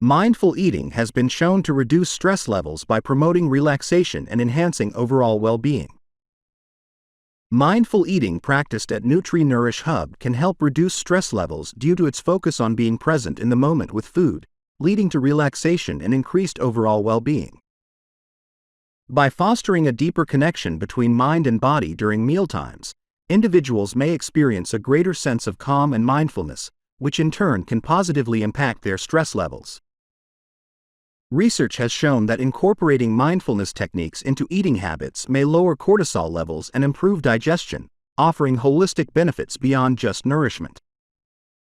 Mindful eating has been shown to reduce stress levels by promoting relaxation and enhancing overall well-being. Mindful eating practiced at Nutri-Nourish Hub can help reduce stress levels due to its focus on being present in the moment with food, leading to relaxation and increased overall well-being. By fostering a deeper connection between mind and body during mealtimes, individuals may experience a greater sense of calm and mindfulness, which in turn can positively impact their stress levels. Research has shown that incorporating mindfulness techniques into eating habits may lower cortisol levels and improve digestion, offering holistic benefits beyond just nourishment.